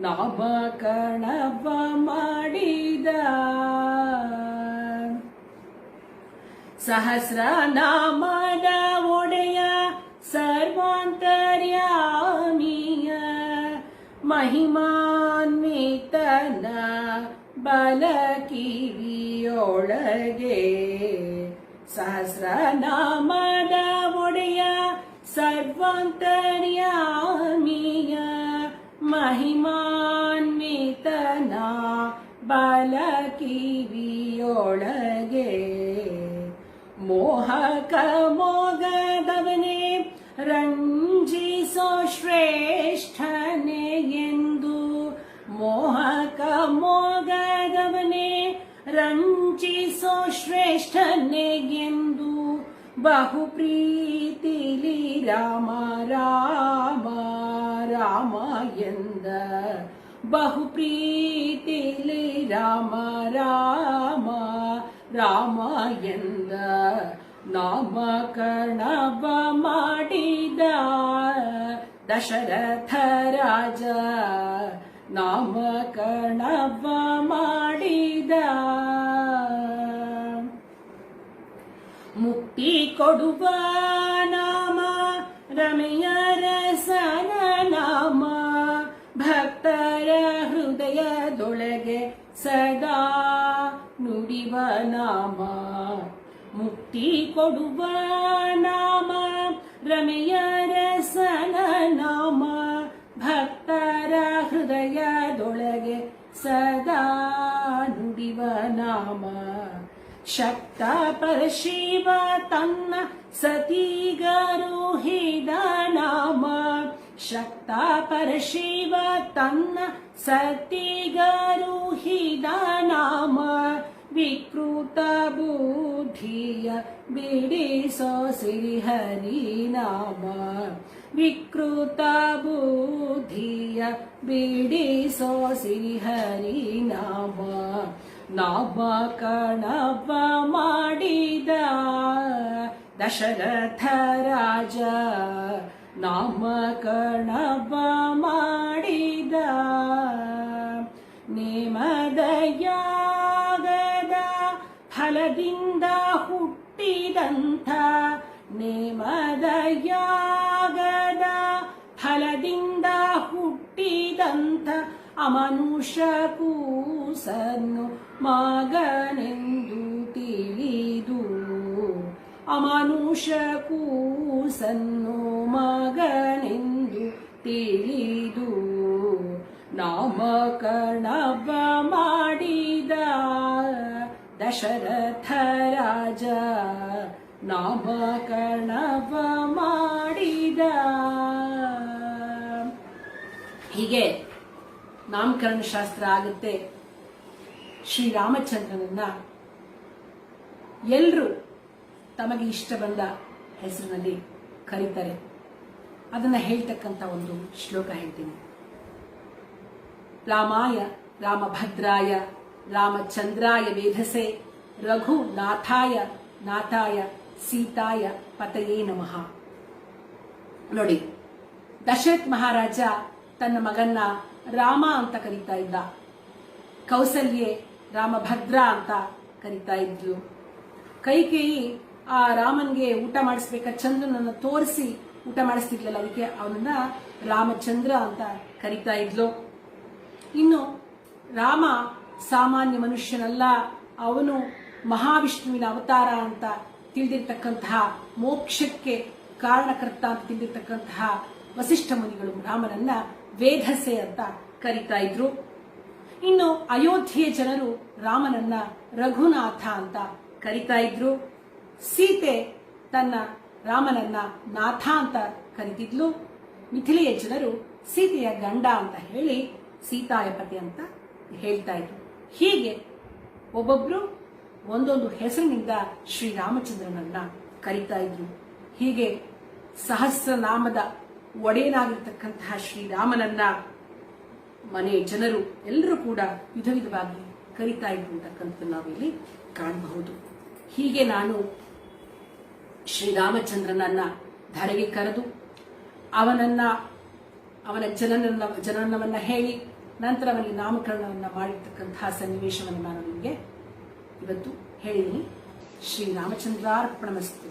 Speaker 1: ನಾಮಕರಣವ ಮಾಡಿದ. ಸಹಸ್ರ ನಾಮದ ಒಡೆಯ ಸರ್ವಾಂತರ್ಯಾಮಿಯ ಮಹಿಮಾ ಮೀತನ ಬಲ ಕಿವಿಯೊಳಗೆ ಸಹಸ್ರನಾಮದ ಒಡೆಯ ಸರ್ವಾಂತರ್ಯಾಮಿಯ ಮಹಿಮಾನ್ವಿತನ ಬಲ ಕಿವಿಯೊಳಗೆ ಮೋಹಕ ಮೋಗದವನೇ ರಂಜಿಸೋ ಶ್ರೇಷ್ಠನೇ ಎಂದು ಮೋಹಕ ಮೋಗದವನೇ ರಂಜಿಸೋ ಶ್ರೇಷ್ಠನೇ ಎಂದು ಬಹು ಪ್ರೀತಿಲಿ ರಾಮ ರಾಮ ರಾಮ ಎಂದ ಬಹು ಪ್ರೀತಿಲಿ ರಾಮ ರಾಮ ರಾಮ ಎಂದ ನಾಮಕರಣವ ಮಾಡಿದ ದಶರಥ ರಾಜ ನಾಮಕರಣವ ಮಾಡಿದ ಮುಕ್ತಿ ಕೊಡುವ ನಾಮ ರಮೆಯ ರಸನ ನಾಮ ಭಕ್ತರ ಹೃದಯದೊಳಗೆ ಸದಾ ನುಡಿವ ನಾಮ ಮುಕ್ತಿ ಕೊಡುವ ನಾಮ ರಮೆಯ ರಸನ ನಾಮ ಭಕ್ತರ ಹೃದಯದೊಳಗೆ ಸದಾ ನುಡಿವ ನಾಮ ಶಕ್ತ ಪರಶಿವ ತನ್ನ ಸತಿಗರುಹಿದ ನಾಮ ಶಕ್ತ ಪರಶಿವ ತನ್ನ ಸತಿಗರುಹಿದ ನಾಮ ವಿಕೃತ ಬುದ್ಧಿಯ ಬಿಡಿಸೋ ಶ್ರೀಹರಿ ನಾಮ ವಿಕೃತ ಬುದ್ಧಿಯ ಬಿಡಿಸೋ ಶ್ರೀಹರಿ ನಾಮ ನಾಮಕರಣವ ಮಾಡಿದ ದಶರಥ ರಾಜ ನಾಮಕರಣವ ಮಾಡಿದ ನೇಮದ ಯಾಗದ ಫಲದಿಂದ ಹುಟ್ಟಿದಂಥ ನೇಮದ ಯಾಗದ ಫಲದಿಂದ ಹುಟ್ಟಿದಂಥ ಅಮನುಷ್ಯ ಕೂಸನ್ನು ಮಗನೆಂದು ತಿಳಿದು ಅಮನುಷ್ಯ ಕೂಸನ್ನು ಮಗನೆಂದು ತಿಳಿದು ನಾಮಕರಣವ ಮಾಡಿದ ದಶರಥ ರಾಜ ನಾಮಕರಣವ ಮಾಡಿದ. ಹೀಗೆ ನಾಮಕರಣ ಶಾಸ್ತ್ರ ಆಗುತ್ತೆ. ಶ್ರೀರಾಮಚಂದ್ರನನ್ನ ಎಲ್ಲರೂ ತಮಗೆ ಇಷ್ಟ ಬಂದ ಹೆಸರಿನಲ್ಲಿ ಕರೀತಾರೆ. ಅದನ್ನ ಹೇಳ್ತಕ್ಕಂಥ ಒಂದು ಶ್ಲೋಕ ಹೇಳ್ತೀನಿ. ರಾಮಾಯ ರಾಮಭದ್ರಾಯ ರಾಮಚಂದ್ರಾಯ ವೇಧಸೆ ರಘುನಾಥಾಯ ನಾಥಾಯ ಸೀತಾಯ ಪತಯೇ ನಮಃ. ನೋಡಿ, ದಶರಥ್ ಮಹಾರಾಜ ತನ್ನ ಮಗನ್ನ ರಾಮ ಅಂತ ಕರೀತಾ ಇದ್ದ. ಕೌಸಲ್ಯೆ ರಾಮಭದ್ರ ಅಂತ ಕರೀತಾ ಇದ್ಲು. ಕೈಕೇಯಿ ಆ ರಾಮನ್ಗೆ ಊಟ ಮಾಡಿಸ್ಬೇಕ ಚಂದ್ರನನ್ನ ತೋರಿಸಿ ಊಟ ಮಾಡಿಸ್ತಿದ್ಲಲ್ಲ, ಅದಕ್ಕೆ ಅವನನ್ನ ರಾಮಚಂದ್ರ ಅಂತ ಕರೀತಾ ಇದ್ಲು. ಇನ್ನು ರಾಮ ಸಾಮಾನ್ಯ ಮನುಷ್ಯನಲ್ಲ, ಅವನು ಮಹಾವಿಷ್ಣುವಿನ ಅವತಾರ ಅಂತ ತಿಳಿದಿರ್ತಕ್ಕಂತಹ, ಮೋಕ್ಷಕ್ಕೆ ಕಾರಣಕರ್ತ ಅಂತ ತಿಳಿದಿರ್ತಕ್ಕಂತಹ ವಸಿಷ್ಠ ಮುನಿಗಳು ರಾಮನನ್ನ ವೇಧಸೆ ಅಂತ ಕರೀತಾ ಇದ್ರು. ಇನ್ನು ಅಯೋಧ್ಯೆಯ ಜನರು ರಾಮನನ್ನ ರಘುನಾಥ ಅಂತ ಕರೀತಾ ಇದ್ರು. ಸೀತೆ ತನ್ನ ರಾಮನನ್ನ ನಾಥ ಅಂತ ಕರೀತಿದ್ಲು. ಮಿಥಿಲೆಯ ಜನರು ಸೀತೆಯ ಗಂಡ ಅಂತ ಹೇಳಿ ಸೀತಾಯ ಪತಿ ಅಂತ ಹೇಳ್ತಾ ಇದ್ರು. ಹೀಗೆ ಒಬ್ಬೊಬ್ರು ಒಂದೊಂದು ಹೆಸರಿನಿಂದ ಶ್ರೀರಾಮಚಂದ್ರನನ್ನ ಕರೀತಾ ಇದ್ರು. ಹೀಗೆ ಸಹಸ್ರನಾಮದ ಒಡೆಯನಾಗಿರ್ತಕ್ಕಂತಹ ಶ್ರೀರಾಮನನ್ನ ಮನೆ ಜನರು ಎಲ್ಲರೂ ಕೂಡ ವಿಧ ವಿಧವಾಗಿ ಕರೀತಾ ಇದ್ರು ಅಂತಕ್ಕಂಥದ್ದು ನಾವಿಲ್ಲಿ ಕಾಣಬಹುದು. ಹೀಗೆ ನಾನು ಶ್ರೀರಾಮಚಂದ್ರನನ್ನ ಧರೆಗೆ ಕರೆದು ಅವನ ಜನನವನ್ನ ಹೇಳಿ ನಂತರ ಅವನಿಗೆ ನಾಮಕರಣವನ್ನ ಮಾಡಿರ್ತಕ್ಕಂತಹ ಸನ್ನಿವೇಶವನ್ನು ನಾನು ನಿಮಗೆ ಇವತ್ತು ಹೇಳಿದ್ದೀನಿ. ಶ್ರೀರಾಮಚಂದ್ರಾರ್ಪಣಮಸ್ತು.